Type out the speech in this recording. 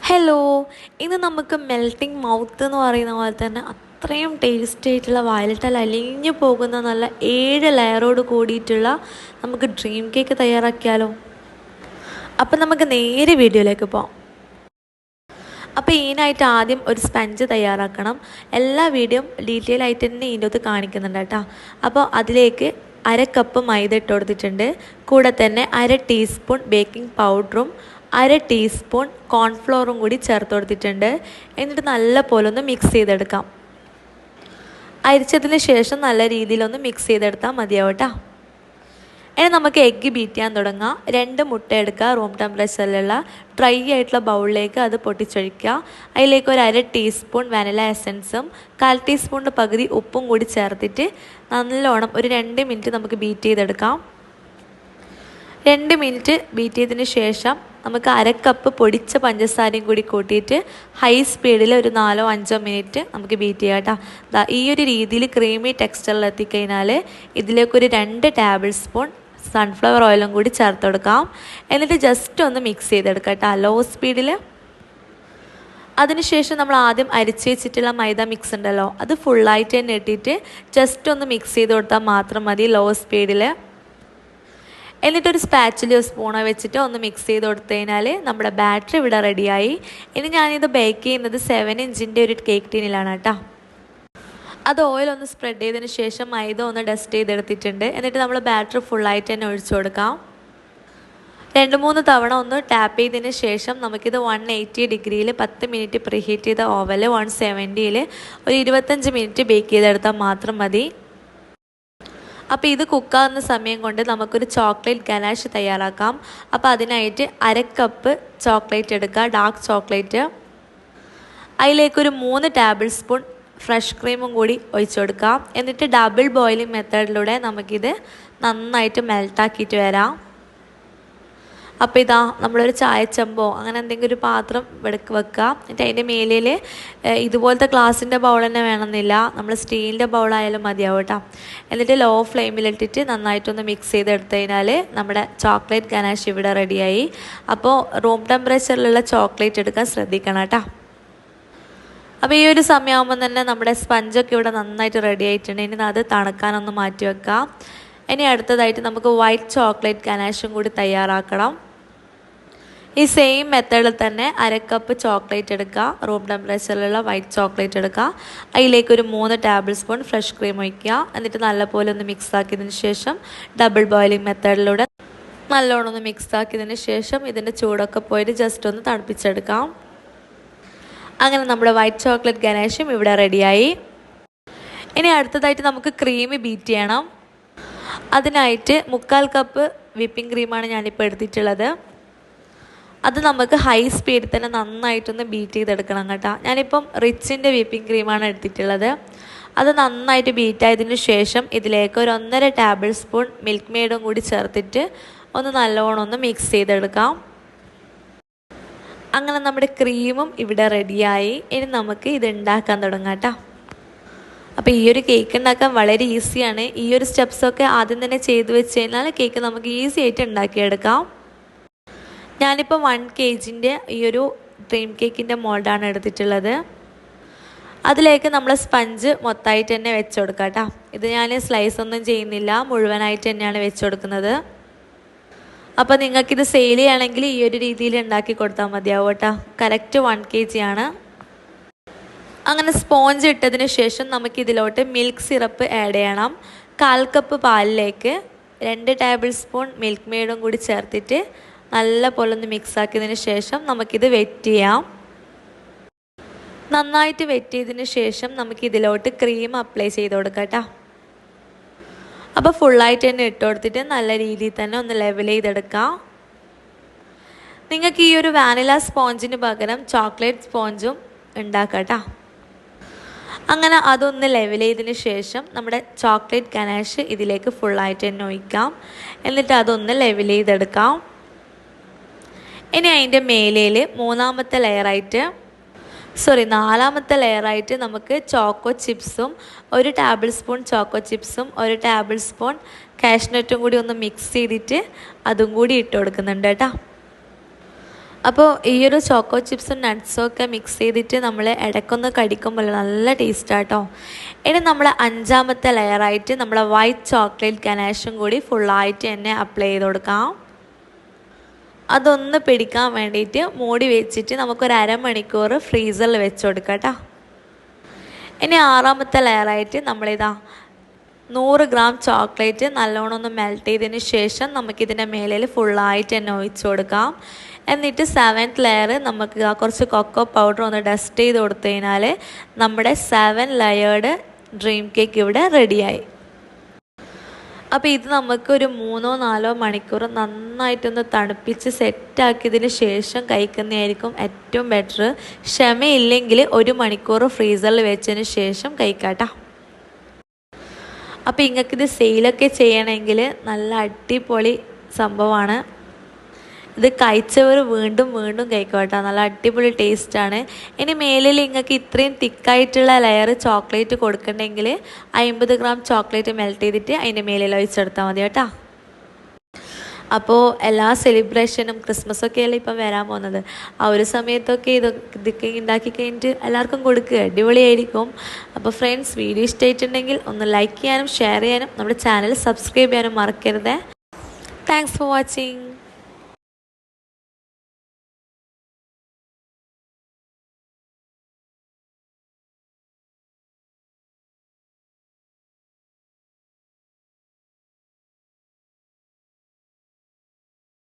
Hello, ഇന്ന് നമുക്ക് melting mouth എന്ന് പറയുന്ന പോലെ തന്നെ അത്രയും ടേസ്റ്റി ആയിട്ടുള്ള വയലറ്റിൽ അലിഞ്ഞു പോകുന്ന നല്ല 7 ലെയറോട് കൂടിയിട്ടുള്ള നമുക്ക് ഡ്രീം കേക്ക് തയ്യാറാക്കിയാലോ. അപ്പം നമുക്ക് നേരെ വീഡിയോയിലേക്ക് പോകാം. അപ്പോൾ ഇതിനായിട്ട് ആദ്യം ഒരു സ്പഞ്ച് തയ്യാറാക്കണം. എല്ലാ വീഡിയോയും ഡീറ്റെയിൽ ആയിട്ട് തന്നെ ഇതിൻ്റെ കാണിക്കുന്നുണ്ട് കേട്ടോ. അപ്പോൾ അതിലേക്ക് 1/2 കപ്പ് മൈദ ഇട്ട് കൊടുത്തിട്ടുണ്ട്. കൂടെ തന്നെ 1/2 ടീസ്പൂൺ ബേക്കിംഗ് പൗഡറും 1/2 ടീസ്പൂൺ കോൺഫ്ലോറും കൂടി ചേർത്ത് കൊടുത്തിട്ടുണ്ട്. എന്നിട്ട് നല്ല പോലെ ഒന്ന് മിക്സ് ചെയ്തെടുക്കാം. അരിച്ചതിന് ശേഷം നല്ല രീതിയിലൊന്ന് മിക്സ് ചെയ്തെടുത്താൽ മതിയാവും കേട്ടോ. ഇനി നമുക്ക് എഗ്ഗ് ബീറ്റ് ചെയ്യാൻ തുടങ്ങാം. 2 മുട്ട എടുക്കുക. റൂം ടെമ്പറേച്ചറിലുള്ള ഡ്രൈ ആയിട്ടുള്ള ബൗളിലേക്ക് അത് പൊട്ടിച്ചൊഴിക്കുക. അതിലേക്ക് ഒരു 1/2 ടീസ്പൂൺ വാനില എസൻസും 1/4 ടീസ്പൂണിൻ്റെ പകുതി ഉപ്പും കൂടി ചേർത്തിട്ട് നല്ലോണം ഒരു 2 മിനിറ്റ് നമുക്ക് ബീറ്റ് ചെയ്തെടുക്കാം. 2 മിനിറ്റ് ബീറ്റ് ചെയ്തതിന് ശേഷം നമുക്ക് 1/2 കപ്പ് പൊടിച്ച പഞ്ചസാരയും കൂടി കൂട്ടിയിട്ട് ഹൈ സ്പീഡിൽ ഒരു 4-5 മിനിറ്റ് നമുക്ക് ബീറ്റ് ചെയ്യാം കേട്ടോ. ഈ ഒരു രീതിയിൽ ക്രീമി ടെക്സ്ചറിൽ എത്തിക്കഴിഞ്ഞാൽ ഇതിലേക്കൊരു 2 ടേബിൾ സ്പൂൺ സൺഫ്ലവർ ഓയിലും കൂടി ചേർത്ത് കൊടുക്കാം. എന്നിട്ട് ജസ്റ്റ് ഒന്ന് മിക്സ് ചെയ്തെടുക്കാം കേട്ടോ, ലോ സ്പീഡിൽ. അതിനുശേഷം നമ്മൾ ആദ്യം അരിച്ച് വെച്ചിട്ടുള്ള മൈദ മിക്സ് ഉണ്ടല്ലോ, അത് ഫുള്ളായിട്ട് തന്നെ ഇട്ടിട്ട് ജസ്റ്റ് ഒന്ന് മിക്സ് ചെയ്ത് കൊടുത്താൽ മാത്രം മതി, ലോ സ്പീഡിൽ. എന്നിട്ടൊരു സ്പാച്ചിലോ സ്പൂണോ വെച്ചിട്ട് ഒന്ന് മിക്സ് ചെയ്ത് കൊടുത്തു കഴിഞ്ഞാൽ നമ്മുടെ ബാറ്ററി ഇവിടെ റെഡിയായി. ഇനി ഞാനിത് ബേക്ക് ചെയ്യുന്നത് 7 ഇഞ്ചിൻ്റെ ഒരു കേക്ക് ടീനിലാണ് കേട്ടോ. അത് ഓയിലൊന്ന് സ്പ്രെഡ് ചെയ്തതിന് ശേഷം മൈദ ഒന്ന് ഡസ്റ്റ് ചെയ്തെടുത്തിട്ടുണ്ട്. എന്നിട്ട് നമ്മൾ ബാറ്ററി ഫുള്ളായിട്ട് തന്നെ ഒഴിച്ചു കൊടുക്കാം. 2-3 തവണ ഒന്ന് ടാപ്പ് ചെയ്തതിന് ശേഷം നമുക്കിത് 180 ഡിഗ്രിയിൽ 10 മിനിറ്റ് പ്രീഹീറ്റ് ചെയ്ത ഓവനിൽ 170യിൽ ഒരു 25 മിനിറ്റ് ബേക്ക് ചെയ്തെടുത്താൽ മാത്രം മതി. അപ്പോൾ ഇത് കുക്കാവുന്ന സമയം കൊണ്ട് നമുക്കൊരു ചോക്ലേറ്റ് ഗനാഷ് തയ്യാറാക്കാം. അപ്പോൾ അതിനായിട്ട് 1/2 കപ്പ് ചോക്ലേറ്റ് എടുക്കുക, ഡാർക്ക് ചോക്ലേറ്റ്. അതിലേക്കൊരു 3 ടേബിൾ സ്പൂൺ ഫ്രഷ് ക്രീമും കൂടി ഒഴിച്ചു കൊടുക്കാം. എന്നിട്ട് ഡബിൾ ബോയിലിംഗ് മെത്തേഡിലൂടെ നമുക്കിത് നന്നായിട്ട് മെൽട്ടാക്കിയിട്ട് വരാം. അപ്പോൾ ഇതാ നമ്മളൊരു ചായച്ചമ്പോ അങ്ങനെ എന്തെങ്കിലും ഒരു പാത്രം വെക്കുക. എന്നിട്ട് അതിൻ്റെ മേലിൽ ഇതുപോലത്തെ ഗ്ലാസിൻ്റെ ബൗൾ തന്നെ വേണമെന്നില്ല, നമ്മൾ സ്റ്റീലിൻ്റെ ബൗളായാലും മതിയാവും കേട്ടോ. എന്നിട്ട് ലോ ഫ്ലെയിമിലിട്ടിട്ട് നന്നായിട്ടൊന്ന് മിക്സ് ചെയ്തെടുത്തു കഴിഞ്ഞാൽ നമ്മുടെ ചോക്ലേറ്റ് ഗനാഷ് ഇവിടെ റെഡിയായി. അപ്പോൾ റൂം ടെമ്പറേച്ചറിലുള്ള ചോക്ലേറ്റ് എടുക്കാൻ ശ്രദ്ധിക്കണം കേട്ടോ. അപ്പോൾ ഈ ഒരു സമയമാകുമ്പോൾ തന്നെ നമ്മുടെ സ്പഞ്ചൊക്കെ ഇവിടെ നന്നായിട്ട് റെഡി ആയിട്ടുണ്ട്. ഇനി അത് തണുക്കാനൊന്ന് മാറ്റി വെക്കാം. ഇനി അടുത്തതായിട്ട് നമുക്ക് വൈറ്റ് ചോക്ലേറ്റ് ഗനാഷും കൂടി തയ്യാറാക്കണം. ഈ സെയിം മെത്തേഡിൽ തന്നെ 1/2 കപ്പ് ചോക്ലേറ്റ് എടുക്കുക, റൂം ടെമ്പറേച്ചറിലുള്ള വൈറ്റ് ചോക്ലേറ്റ് എടുക്കുക. അതിലേക്കൊരു 3 ടേബിൾ സ്പൂൺ ഫ്രഷ് ക്രീം ഒഴിക്കുക. എന്നിട്ട് നല്ലപോലെ ഒന്ന് മിക്സ് ആക്കിയതിന് ശേഷം ഡബിൾ ബോയിലിംഗ് മെത്തേഡിലൂടെ നല്ലോണം ഒന്ന് മിക്സ് ആക്കിയതിന് ശേഷം ഇതിൻ്റെ ചൂടൊക്കെ പോയിട്ട് ജസ്റ്റ് ഒന്ന് തണുപ്പിച്ചെടുക്കാം. അങ്ങനെ നമ്മുടെ വൈറ്റ് ചോക്ലേറ്റ് ഗനാഷും ഇവിടെ റെഡിയായി. ഇനി അടുത്തതായിട്ട് നമുക്ക് ക്രീം ബീറ്റ് ചെയ്യണം. അതിനായിട്ട് 3/4 കപ്പ് വിപ്പിംഗ് ക്രീമാണ് ഞാനിപ്പോൾ എടുത്തിട്ടുള്ളത്. അത് നമുക്ക് ഹൈ സ്പീഡിൽ തന്നെ നന്നായിട്ടൊന്ന് ബീറ്റ് ചെയ്തെടുക്കണം കേട്ടോ. ഞാനിപ്പം റിച്ചിൻ്റെ വിപ്പിംഗ് ക്രീമാണ് എടുത്തിട്ടുള്ളത്. അത് നന്നായിട്ട് ബീറ്റ് ആയതിനു ശേഷം ഇതിലേക്ക് ഒരു 1.5 ടേബിൾ സ്പൂൺ മിൽക്ക് മെയ്ഡും കൂടി ചേർത്തിട്ട് ഒന്ന് നല്ലോണം ഒന്ന് മിക്സ് ചെയ്തെടുക്കാം. അങ്ങനെ നമ്മുടെ ക്രീമും ഇവിടെ റെഡിയായി. ഇനി നമുക്ക് ഇത് ഉണ്ടാക്കാൻ തുടങ്ങാം കേട്ടോ. അപ്പോൾ ഈ ഒരു കേക്ക് ഉണ്ടാക്കാൻ വളരെ ഈസിയാണ്. ഈ ഒരു സ്റ്റെപ്സൊക്കെ ആദ്യം തന്നെ ചെയ്ത് വെച്ച് കഴിഞ്ഞാൽ കേക്ക് നമുക്ക് ഈസി ആയിട്ട് ഉണ്ടാക്കിയെടുക്കാം. ഞാനിപ്പോൾ 1 kgൻ്റെ ഈ ഒരു ഡ്രീം കേക്കിൻ്റെ മോൾഡാണ് എടുത്തിട്ടുള്ളത്. അതിലേക്ക് നമ്മൾ സ്പഞ്ച് മൊത്തമായിട്ട് തന്നെ വെച്ച് കൊടുക്കാം കേട്ടോ. ഇത് ഞാൻ സ്ലൈസ് ഒന്നും ചെയ്യുന്നില്ല, മുഴുവനായിട്ട് തന്നെയാണ് വെച്ച് കൊടുക്കുന്നത്. അപ്പോൾ നിങ്ങൾക്കിത് സെയിൽ ചെയ്യുകയാണെങ്കിൽ ഈ ഒരു രീതിയിൽ ഉണ്ടാക്കി കൊടുത്താൽ മതിയാവും കേട്ടോ. കറക്റ്റ് 1 kg ആണ്. അങ്ങനെ സ്പോഞ്ച് ഇട്ടതിന് ശേഷം നമുക്കിതിലോട്ട് മിൽക്ക് സിറപ്പ് ആഡ് ചെയ്യണം. 1/4 കപ്പ് പാലിലേക്ക് 2 ടേബിൾ സ്പൂൺ മിൽക്ക് മെയ്ഡും കൂടി ചേർത്തിട്ട് നല്ല പോലെ ഒന്ന് മിക്സ് ആക്കിയതിന് ശേഷം നമുക്കിത് വെറ്റ് ചെയ്യാം. നന്നായിട്ട് വെറ്റ് ചെയ്തതിന് ശേഷം നമുക്കിതിലോട്ട് ക്രീം അപ്ലൈ ചെയ്ത് കൊടുക്കാം കേട്ടോ. അപ്പോൾ ഫുള്ളായിട്ട് തന്നെ ഇട്ട് കൊടുത്തിട്ട് നല്ല രീതിയിൽ തന്നെ ഒന്ന് ലെവൽ ചെയ്തെടുക്കാം. നിങ്ങൾക്ക് ഈ ഒരു വാനില സ്പോഞ്ചിന് പകരം ചോക്ലേറ്റ് സ്പോഞ്ചും ഉണ്ടാക്കാം കേട്ടോ. അങ്ങനെ അതൊന്ന് ലെവൽ ചെയ്തതിന് ശേഷം നമ്മുടെ ചോക്ലേറ്റ് ഗനാഷ് ഇതിലേക്ക് ഫുള്ളായിട്ട് തന്നെ ഒഴിക്കാം. എന്നിട്ട് അതൊന്ന് ലെവൽ ചെയ്തെടുക്കാം. ഇനി അതിൻ്റെ മേലയിൽ 4ാമത്തെ ലെയറായിട്ട് നമുക്ക് ചോക്കോ ചിപ്സും 1 ടേബിൾ സ്പൂൺ ചോക്കോ ചിപ്സും 1 ടേബിൾ സ്പൂൺ കാഷ്നട്ടും കൂടി ഒന്ന് മിക്സ് ചെയ്തിട്ട് അതും കൂടി ഇട്ട് കൊടുക്കുന്നുണ്ട് കേട്ടോ. അപ്പോൾ ഈ ഒരു ചോക്കോ ചിപ്സും നട്ട്സും ഒക്കെ മിക്സ് ചെയ്തിട്ട് നമ്മൾ ഇടയ്ക്കൊന്ന് കടിക്കുമ്പോൾ നല്ല ടേസ്റ്റാട്ടോ. ഇനി നമ്മൾ അഞ്ചാമത്തെ ലെയറായിട്ട് നമ്മളെ വൈറ്റ് ചോക്ലേറ്റ് ഗനാഷും കൂടി ഫുള്ളായിട്ട് തന്നെ അപ്ലൈ ചെയ്ത് കൊടുക്കാം. അതൊന്ന് പിടിക്കാൻ വേണ്ടിയിട്ട് മൂടി വെച്ചിട്ട് നമുക്കൊരു അരമണിക്കൂർ ഫ്രീസറിൽ വെച്ച് കൊടുക്കാം കേട്ടോ. ഇനി ആറാമത്തെ ലെയറായിട്ട് നമ്മളിതാ 100 ഗ്രാം ചോക്ലേറ്റ് നല്ലോണം ഒന്ന് മെൽറ്റ് ചെയ്തതിന് ശേഷം നമുക്കിതിൻ്റെ മേലിൽ ഫുള്ളായിട്ട് തന്നെ ഒഴിച്ചു കൊടുക്കാം. എന്നിട്ട് 7th ലെയർ നമുക്ക് കുറച്ച് കൊക്കോ പൗഡർ ഒന്ന് ഡസ്റ്റ് ചെയ്ത് കൊടുത്തു കഴിഞ്ഞാൽ നമ്മുടെ 7 ലെയേർഡ് ഡ്രീം കേക്ക് ഇവിടെ റെഡിയായി. അപ്പോൾ ഇത് നമുക്കൊരു 3-4 മണിക്കൂർ നന്നായിട്ടൊന്ന് തണുപ്പിച്ച് സെറ്റാക്കിയതിന് ശേഷം കഴിക്കുന്നതായിരിക്കും ഏറ്റവും ബെറ്റർ. ക്ഷമയില്ലെങ്കിൽ 1 മണിക്കൂർ ഫ്രീസറിൽ വെച്ചതിന് ശേഷം കഴിക്കാട്ടോ. അപ്പോൾ ഇങ്ങൾക്കിത് സെയിലൊക്കെ ചെയ്യണമെങ്കിൽ നല്ല അടിപൊളി സംഭവമാണ്. ഇത് കഴിച്ചവർ വീണ്ടും വീണ്ടും കഴിക്കും കേട്ടോ. നല്ല അടിപൊളി ടേസ്റ്റാണ്. ഇനി മേലിൽ നിങ്ങൾക്ക് ഇത്രയും തിക്കായിട്ടുള്ള ലെയർ ചോക്ലേറ്റ് കൊടുക്കണമെങ്കിൽ 50 ഗ്രാം ചോക്ലേറ്റ് മെൽറ്റ് ചെയ്തിട്ട് അതിൻ്റെ മേലിൽ ഒഴിച്ചെടുത്താൽ മതി കേട്ടോ. അപ്പോൾ എല്ലാ സെലിബ്രേഷനും ക്രിസ്മസൊക്കെ അല്ലേ ഇപ്പം വരാൻ പോകുന്നത്. ആ ഒരു സമയത്തൊക്കെ ഇതൊക്കെ ഉണ്ടാക്കി കഴിഞ്ഞിട്ട് എല്ലാവർക്കും കൊടുക്കുക, അടിപൊളിയായിരിക്കും. അപ്പോൾ ഫ്രണ്ട്സ്, വീഡിയോ ഇഷ്ടമായിട്ടുണ്ടെങ്കിൽ ഒന്ന് ലൈക്ക് ചെയ്യാനും ഷെയർ ചെയ്യാനും നമ്മുടെ ചാനൽ സബ്സ്ക്രൈബ് ചെയ്യാനും മറക്കരുത്. Thanks for watching.